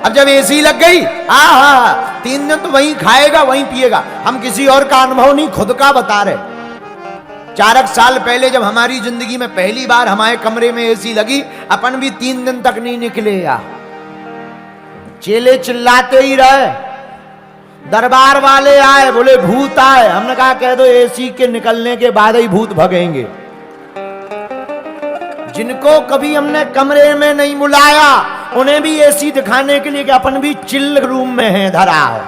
अब जब एसी लग गई, हाँ 3 दिन तो वहीं खाएगा वहीं पिएगा। हम किसी और का अनुभव नहीं, खुद का बता रहे। 4 साल पहले जब हमारी जिंदगी में पहली बार हमारे कमरे में एसी लगी, अपन भी 3 दिन तक नहीं निकले यार। चेले चिल्लाते ही रहे, दरबार वाले आए, बोले भूत आए। हमने कहा कह दो एसी के निकलने के बाद ही भूत भगेंगे। जिनको कभी हमने कमरे में नहीं बुलाया, उन्हें भी एसी दिखाने के लिए कि अपन भी चिल रूम में है धरा हो।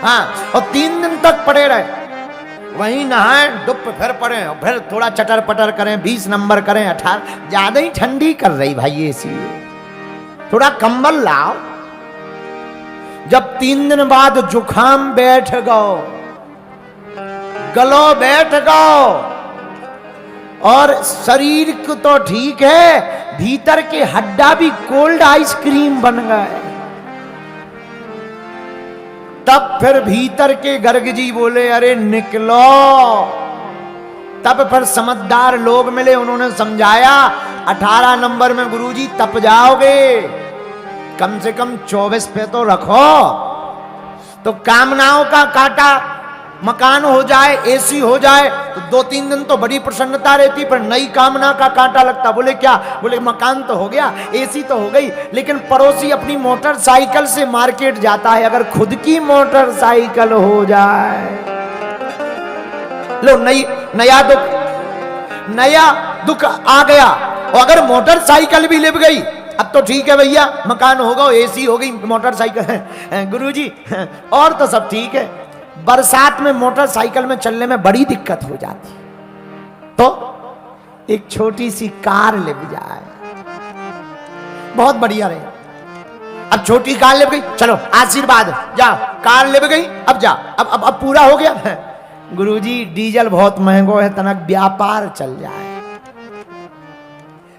हाँ, और 3 दिन तक पड़े रहे, वहीं नहाए, डुप फिर पड़े, फिर थोड़ा चटर पटर करें, 20 नंबर करें, 18। ज्यादा ही ठंडी कर रही भाई एसी, थोड़ा कंबल लाओ। जब 3 दिन बाद जुखाम बैठ गो, गलो बैठ गो, और शरीर को तो ठीक है, भीतर के हड्डा भी कोल्ड आइसक्रीम बन गए। तब फिर भीतर के गर्ग जी बोले अरे निकलो। तब फिर समझदार लोग मिले, उन्होंने समझाया 18 नंबर में गुरुजी तप जाओगे, कम से कम 24 पे तो रखो, तो कामनाओं का कांटा मकान हो जाए, एसी हो जाए तो 2-3 दिन तो बड़ी प्रसन्नता रहती, पर नई कामना का कांटा लगता। बोले क्या? बोले मकान तो हो गया, एसी तो हो गई, लेकिन पड़ोसी अपनी मोटरसाइकिल से मार्केट जाता है, अगर खुद की मोटरसाइकिल हो जाए, लो नया दुख आ गया। और अगर मोटरसाइकिल भी लिप गई, अब तो ठीक है भैया, मकान होगा, एसी हो गई, मोटरसाइकिल है गुरुजी, और तो सब ठीक है। बरसात में मोटरसाइकिल में चलने में बड़ी दिक्कत हो जाती, तो एक छोटी सी कार ले जाए, बहुत बढ़िया रहे। अब छोटी कार ले गई, चलो आशीर्वाद, जा कार ले गई, अब जा, अब पूरा हो गया। गुरुजी डीजल बहुत महंगो है, तनक व्यापार चल जाए।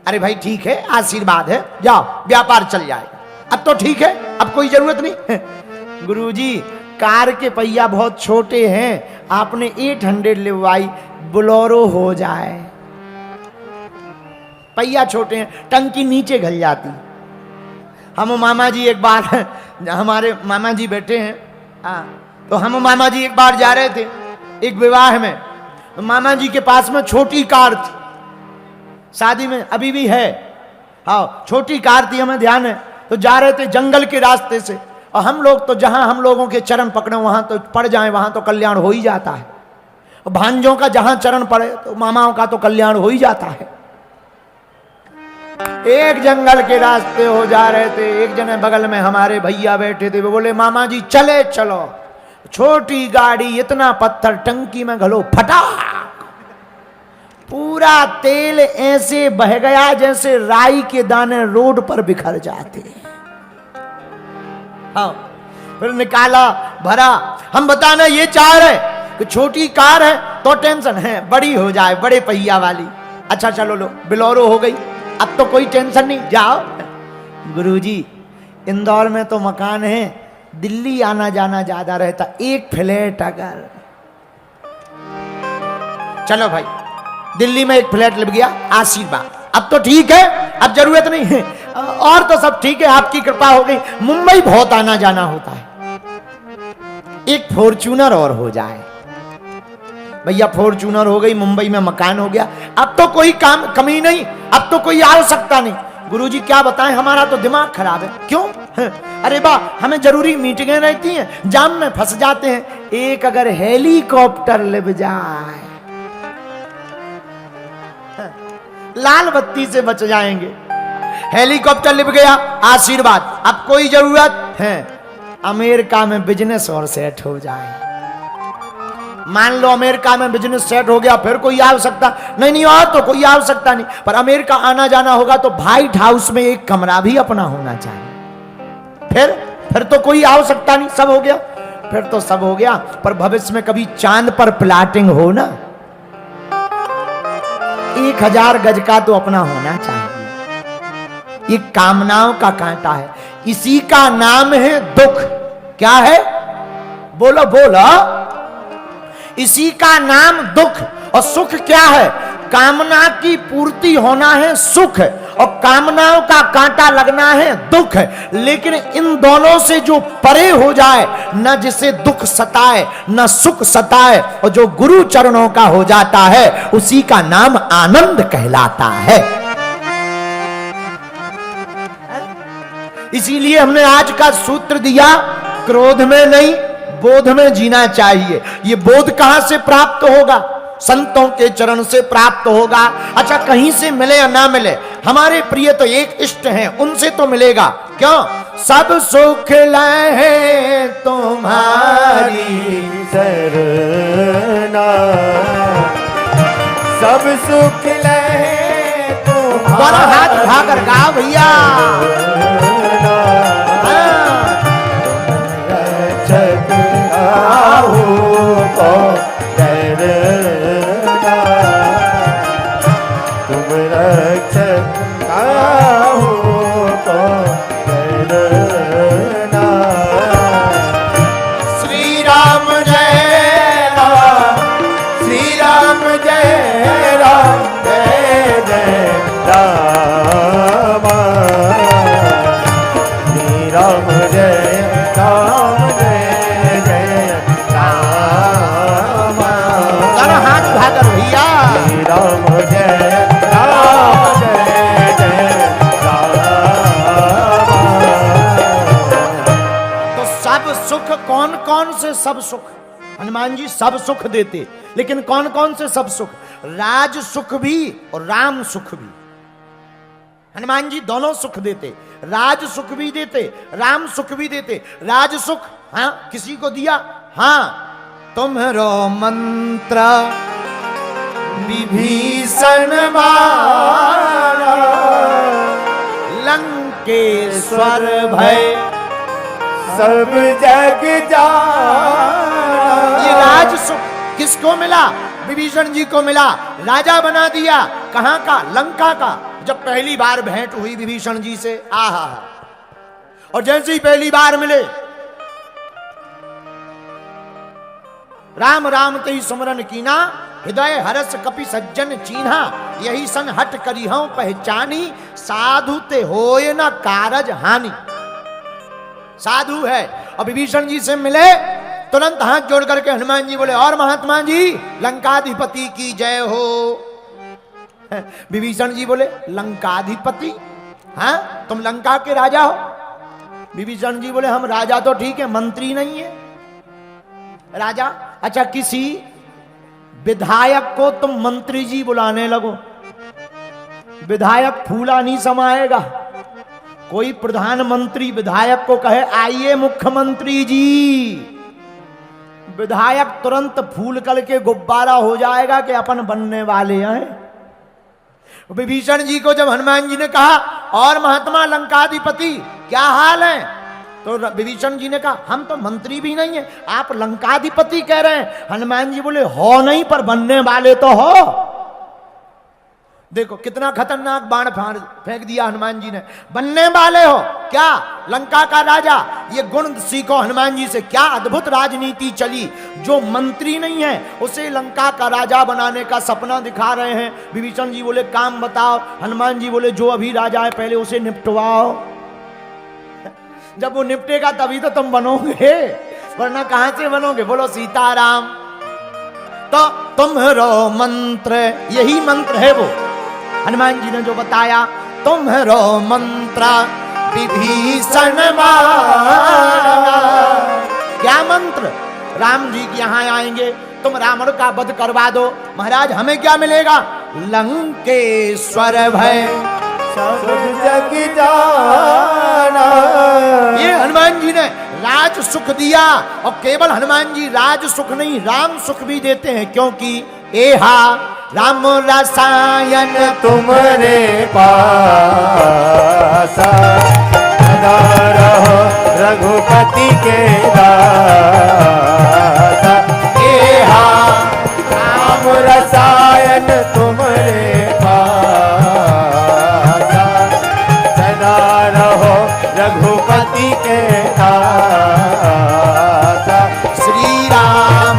अरे भाई ठीक है, आशीर्वाद है, जाओ व्यापार चल जाएगा। अब तो ठीक है, अब कोई जरूरत नहीं। गुरुजी कार के पहिया बहुत छोटे हैं, आपने 800 लिवाई, बोलेरो हो जाए। पहिया छोटे हैं, टंकी नीचे घल जाती। हम मामा जी एक बार, हमारे मामा जी बैठे हैं, तो हम मामा जी एक बार जा रहे थे एक विवाह में, तो मामा जी के पास में छोटी कार थी, शादी में अभी भी है, हाँ छोटी कार थी, हमें ध्यान है। तो जा रहे थे जंगल के रास्ते से, और हम लोग तो जहां हम लोगों के चरण पकड़े वहां तो पड़ जाए, वहां तो कल्याण हो ही जाता है। और भांजों का जहां चरण पड़े तो मामाओं का तो कल्याण हो ही जाता है। एक जंगल के रास्ते हो जा रहे थे, एक जने बगल में हमारे भैया बैठे थे, वो बोले मामा जी चले चलो। छोटी गाड़ी, इतना पत्थर, टंकी में घलो, फटाक, पूरा तेल ऐसे बह गया जैसे राई के दाने रोड पर बिखर जाते हैं। हाँ, फिर निकाला, भरा। हम बताना ये चाह रहे कि छोटी कार है तो टेंशन है, बड़ी हो जाए, बड़े पहिया वाली। अच्छा चलो लो, बोलेरो हो गई, अब तो कोई टेंशन नहीं, जाओ। गुरुजी इंदौर में तो मकान है, दिल्ली आना जाना ज्यादा रहता, एक फ्लैट अगर, चलो भाई दिल्ली में एक फ्लैट लग गया, आशीर्वाद, अब तो ठीक है, अब जरूरत नहीं है, और तो सब ठीक है, आपकी कृपा हो गई। मुंबई बहुत आना जाना होता है, एक फॉर्च्यूनर और हो जाए भैया, फॉर्च्यूनर हो गई, मुंबई में मकान हो गया, अब तो कोई काम कमी नहीं, अब तो कोई आवश्यकता नहीं। गुरुजी क्या बताएं, हमारा तो दिमाग खराब है। क्यों? अरे बा, हमें जरूरी मीटिंगें रहती हैं, जाम में फंस जाते हैं। एक अगर हेलीकॉप्टर ले जाए, लाल बत्ती से बच जाएंगे। हेलीकॉप्टर लिप गया, आशीर्वाद, अब कोई जरूरत है अमेरिका में बिजनेस और सेट हो जाए। मान लो अमेरिका में बिजनेस सेट हो गया, फिर कोई आवश्यकता नहीं, और तो कोई आवश्यकता नहीं, पर अमेरिका आना जाना होगा तो व्हाइट हाउस में एक कमरा भी अपना होना चाहिए। फिर तो कोई आवश्यकता नहीं, सब हो गया, फिर तो सब हो गया। पर भविष्य में कभी चांद पर प्लाटिंग हो ना, 1000 गज का तो अपना होना चाहिए। ये कामनाओं का कांटा है, इसी का नाम है दुख। क्या है? बोलो बोलो। इसी का नाम दुख। और सुख क्या है? कामना की पूर्ति होना है सुख, और कामनाओं का कांटा लगना है दुख है। लेकिन इन दोनों से जो परे हो जाए, न जिसे दुख सताए न सुख सताए, और जो गुरु चरणों का हो जाता है उसी का नाम आनंद कहलाता है। इसीलिए हमने आज का सूत्र दिया, क्रोध में नहीं बोध में जीना चाहिए। ये बोध कहां से प्राप्त होगा? संतों के चरण से प्राप्त होगा। अच्छा, कहीं से मिले या ना मिले, हमारे प्रिय तो एक इष्ट हैं, उनसे तो मिलेगा। क्यों? सब सुख लहे तुम्हारी सरना, सब सुख लहे तुम्हारी। हाथ उठाकर गाओ भैया। कौन कौन से सब सुख? हनुमान जी सब सुख देते, लेकिन कौन कौन से सब सुख? राज सुख भी और राम सुख भी। हनुमान जी दोनों सुख देते, राज सुख भी देते, राम सुख भी देते। राज सुख हाँ किसी को दिया, हाँ तुम्हारो मंत्र विभीषण मारा, लंकेश्वर भय सब जग जाना। ये राज सुख किसको मिला? विभीषण जी को मिला। राजा बना दिया, कहां का? लंका का। जब पहली बार भेंट हुई विभीषण जी से, आहा, और जैसे ही पहली बार मिले, राम राम ते सुमरन कीना, हृदय हरस कपि सज्जन चीन्हा, यही सन हट करिहं पहचानी, साधु ते होय न कारज हानि। साधु है और विभीषण जी से मिले, तुरंत हाथ जोड़ करके हनुमान जी बोले, और महात्मा जी लंकाधिपति की जय हो। विभीषण जी बोले, लंकाधिपति? हाँ, तुम लंका के राजा हो? विभीषण जी बोले, हम राजा तो ठीक है, मंत्री नहीं है। राजा? अच्छा, किसी विधायक को तुम मंत्री जी बुलाने लगो, विधायक फूला नहीं समाएगा। कोई प्रधानमंत्री विधायक को कहे आइए मुख्यमंत्री जी, विधायक तुरंत फूल करके गुब्बारा हो जाएगा कि अपन बनने वाले हैं। विभीषण जी को जब हनुमान जी ने कहा, और महात्मा लंकाधिपति क्या हाल है, तो विभीषण जी ने कहा, हम तो मंत्री भी नहीं है, आप लंकाधिपति कह रहे हैं। हनुमान जी बोले, हो नहीं पर बनने वाले तो हो। देखो कितना खतरनाक बाण फेंक दिया हनुमान जी ने। बनने वाले हो क्या? लंका का राजा। ये गुण सीखो हनुमान जी से। क्या अद्भुत राजनीति चली। जो मंत्री नहीं है उसे लंका का राजा बनाने का सपना दिखा रहे हैं। विभीषण जी बोले, काम बताओ। हनुमान जी बोले, जो अभी राजा है पहले उसे निपटवाओ। जब वो निपटेगा तभी तो तुम बनोगे, वरना कहां से बनोगे? बोलो सीताराम। तो तुम्हारो मंत्र, यही मंत्र है वो हनुमान जी ने जो बताया, तुम्हारो मंत्र विभीषण मारा। क्या मंत्र? राम जी के यहां आएंगे, तुम रावण का वध करवा दो। महाराज हमें क्या मिलेगा? लंकेश्वर भय सब जग जाना। ये हनुमान जी ने राज सुख दिया। और केवल हनुमान जी राज सुख नहीं, राम सुख भी देते हैं। क्योंकि एहा राम रसायन तुम्हारे पास, सदा रहो रघुपति के दास। एहा राम रसायन तुम्हारे पास, सदा रहो रघुपति के दास। श्री राम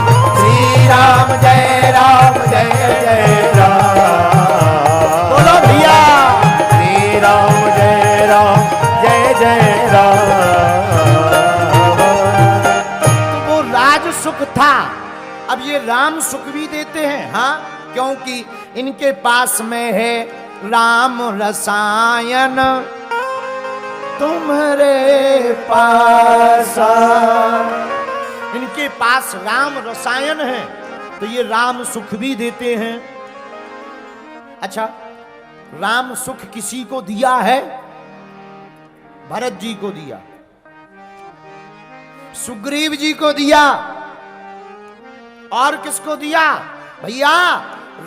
जय राम जय जय राम। बोलो भैया। श्री राम। वो राज सुख था, अब ये राम सुख भी देते हैं। हाँ, क्योंकि इनके पास में है राम रसायन, तुम्हारे पास इनके पास राम रसायन है, तो ये राम सुख भी देते हैं। अच्छा, राम सुख किसी को दिया है? भरत जी को दिया, सुग्रीव जी को दिया, और किसको दिया? भैया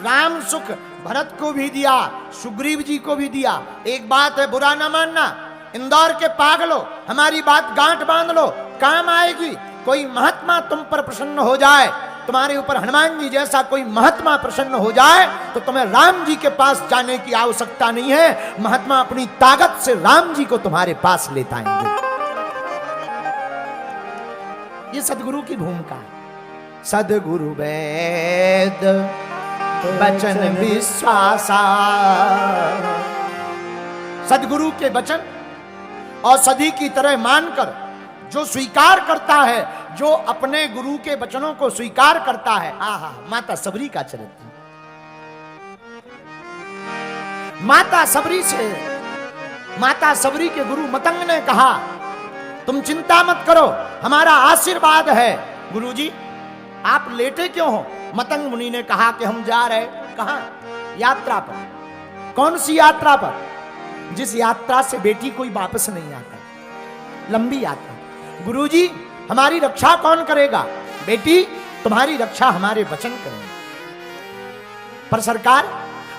राम सुख भरत को भी दिया, सुग्रीव जी को भी दिया। एक बात है, बुरा ना मानना, इंदौर के पागलो, हमारी बात गांठ बांध लो, काम आएगी। कोई महात्मा तुम पर प्रसन्न हो जाए, तुम्हारे ऊपर हनुमान जी जैसा कोई महात्मा प्रसन्न हो जाए, तो तुम्हें राम जी के पास जाने की आवश्यकता नहीं है। महात्मा अपनी ताकत से राम जी को तुम्हारे पास लेता आएंगे। ये सदगुरु की भूमिका है। सदगुरु वेद वचन विश्वासा, सदगुरु के वचन औषधि की तरह मानकर जो स्वीकार करता है, जो अपने गुरु के वचनों को स्वीकार करता है, आहा, माता सबरी का चरित्र। माता सबरी के गुरु मतंग ने कहा, तुम चिंता मत करो, हमारा आशीर्वाद है। गुरुजी आप लेटे क्यों हो? मतंग मुनि ने कहा कि हम जा रहे, कहां? यात्रा पर। कौन सी यात्रा पर? जिस यात्रा से बेटी कोई वापस नहीं आता, लंबी यात्रा। गुरुजी हमारी रक्षा कौन करेगा? बेटी तुम्हारी रक्षा हमारे वचन करेंगे। पर सरकार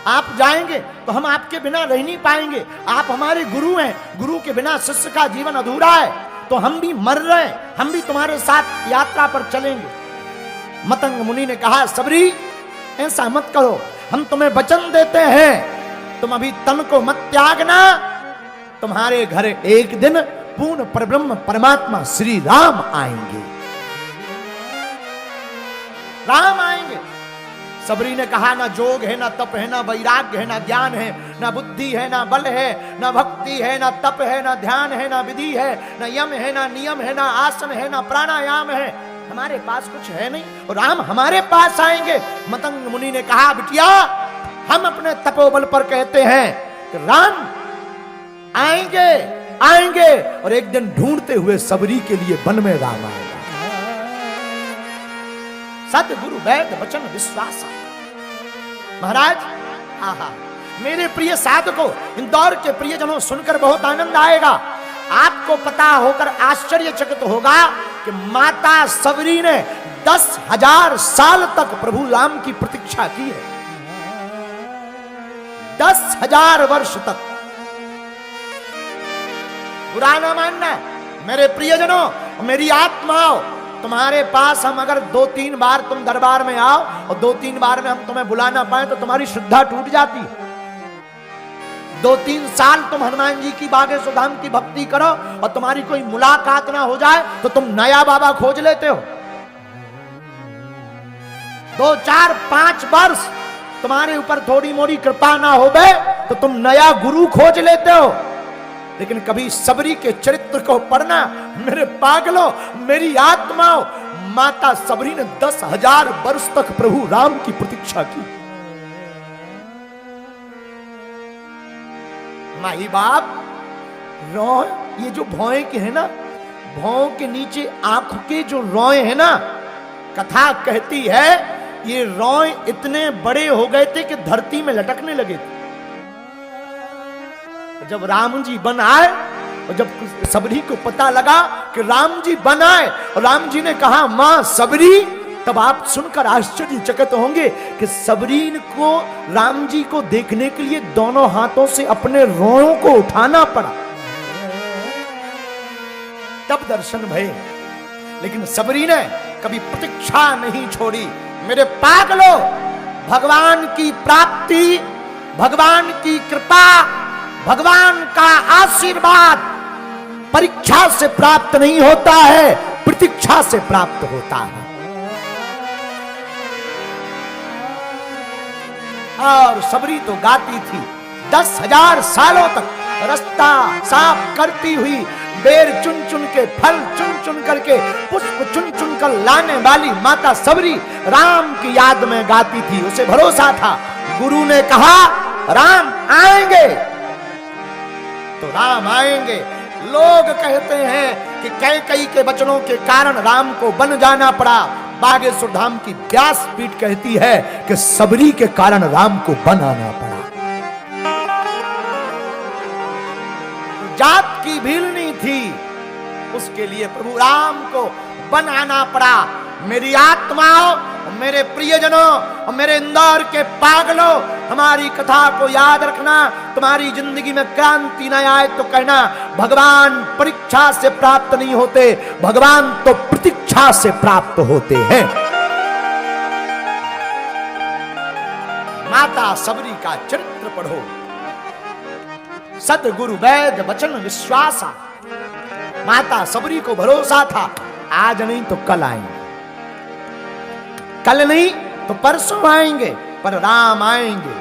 आप जाएंगे तो हम आपके बिना रह नहीं पाएंगे, आप हमारे गुरु हैं, गुरु के बिना शिष्य का जीवन अधूरा है, तो हम भी मर रहे हैं, हम भी तुम्हारे साथ यात्रा पर चलेंगे। मतंग मुनि ने कहा, सबरी ऐसा मत करो, हम तुम्हें वचन देते हैं, तुम अभी तन को मत त्यागना, तुम्हारे घर एक दिन पूर्ण परब्रह्म परमात्मा श्री राम आएंगे। राम आएंगे। सबरी ने कहा, ना जोग है, ना तप है, ना वैराग्य है, ना ज्ञान है, ना बुद्धि है, ना बल है, ना भक्ति है, ना तप है, ना ध्यान है, ना विधि है, ना यम है, ना नियम है, ना आसन है, ना प्राणायाम है, हमारे पास कुछ है नहीं, और राम हमारे पास आएंगे। मतंग मुनि ने कहा, बिटिया हम अपने तपोबल पर कहते हैं कि राम आएंगे आएंगे, और एक दिन ढूंढते हुए सबरी के लिए वन में राम आएगा। सतगुरु वैद वचन विश्वास। महाराज आहा, मेरे प्रिय साधकों, इंदौर के प्रियजनों, सुनकर बहुत आनंद आएगा। आपको पता होकर आश्चर्यचकित होगा कि माता सबरी ने 10,000 साल तक प्रभु राम की प्रतीक्षा की है। 10,000 वर्ष तक। बुरा ना मानना मेरे प्रियजनों, मेरी आत्माओं, तुम्हारे पास हम अगर 2-3 बार तुम दरबार में आओ और 2-3 बार में हम तुम्हें बुला ना पाए तो तुम्हारी श्रद्धा टूट जाती है। 2-3 साल तुम हनुमान जी की बागेश्वर धाम की भक्ति करो और तुम्हारी कोई मुलाकात ना हो जाए तो तुम नया बाबा खोज लेते हो। 2-4-5 वर्ष तुम्हारे ऊपर थोड़ी मोड़ी कृपा ना हो गए तो तुम नया गुरु खोज लेते हो। लेकिन कभी सबरी के चरित्र को पढ़ना मेरे पागलों, मेरी आत्माओं, माता सबरी ने 10,000 वर्ष तक प्रभु राम की प्रतीक्षा की। माही बाप, रोए, ये जो भौए के है ना, भौं के नीचे आंख के जो रोए है ना, कथा कहती है ये रोए इतने बड़े हो गए थे कि धरती में लटकने लगे थे। जब राम जी बन आए और जब सबरी को पता लगा कि राम जी बन आए और राम जी ने कहा, मां सबरी, तब आप सुनकर आश्चर्यचकित होंगे कि सबरी को राम जी को देखने के लिए दोनों हाथों से अपने रोओं को उठाना पड़ा, तब दर्शन भये। लेकिन सबरी ने कभी प्रतीक्षा नहीं छोड़ी। मेरे पागलों, भगवान की प्राप्ति, भगवान की कृपा, भगवान का आशीर्वाद परीक्षा से प्राप्त नहीं होता है, प्रतीक्षा से प्राप्त होता है। और सबरी तो गाती थी 10,000 सालों तक रास्ता साफ करती हुई बेर चुन चुन के, फल चुन चुन करके, पुष्प चुन चुन कर लाने वाली माता सबरी राम की याद में गाती थी। उसे भरोसा था, गुरु ने कहा राम आएंगे तो राम आएंगे। लोग कहते हैं कि कैकेयी के वचनों के कारण राम को वन जाना पड़ा। बागेश्वर धाम की व्यासपीठ कहती है कि सबरी के कारण राम को वन आना पड़ा। जात की भीलनी थी, उसके लिए प्रभु राम को वन आना पड़ा। मेरी आत्माओं, मेरे प्रियजनों और मेरे इंदौर के पागलों, हमारी कथा को याद रखना। तुम्हारी जिंदगी में क्रांति न आए तो कहना भगवान परीक्षा से प्राप्त नहीं होते, भगवान तो प्रतीक्षा से प्राप्त होते हैं। माता सबरी का चरित्र पढ़ो। सतगुरु वैद्य वचन विश्वासा। माता सबरी को भरोसा था, आज नहीं तो कल आएंगे, कल नहीं तो परसों आएंगे, पर राम आएंगे,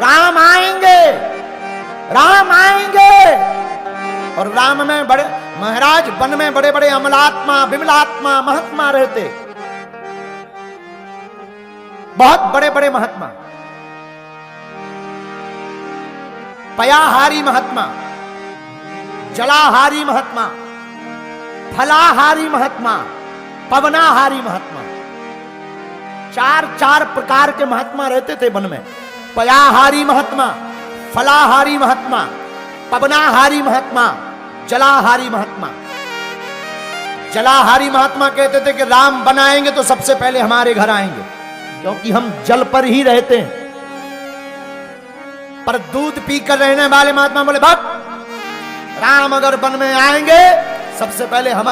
राम आएंगे, राम आएंगे। और राम में बड़े महाराज, वन में बड़े बड़े अमलात्मा, विमलात्मा, महात्मा रहते, बहुत बड़े बड़े महात्मा, पयाहारी महात्मा, जलाहारी महात्मा, फलाहारी महात्मा, पवनाहारी महात्मा, चार चार प्रकार के महात्मा रहते थे वन में। पयाहारी महात्मा, फलाहारी महात्मा, पवनाहारी महात्मा, जलाहारी महात्मा। जलाहारी महात्मा कहते थे कि राम बनाएंगे तो सबसे पहले हमारे घर आएंगे, क्योंकि हम जल पर ही रहते हैं। पर दूध पीकर रहने वाले महात्मा बोले भक्त, राम अगर वन में आएंगे सबसे पहले हमारे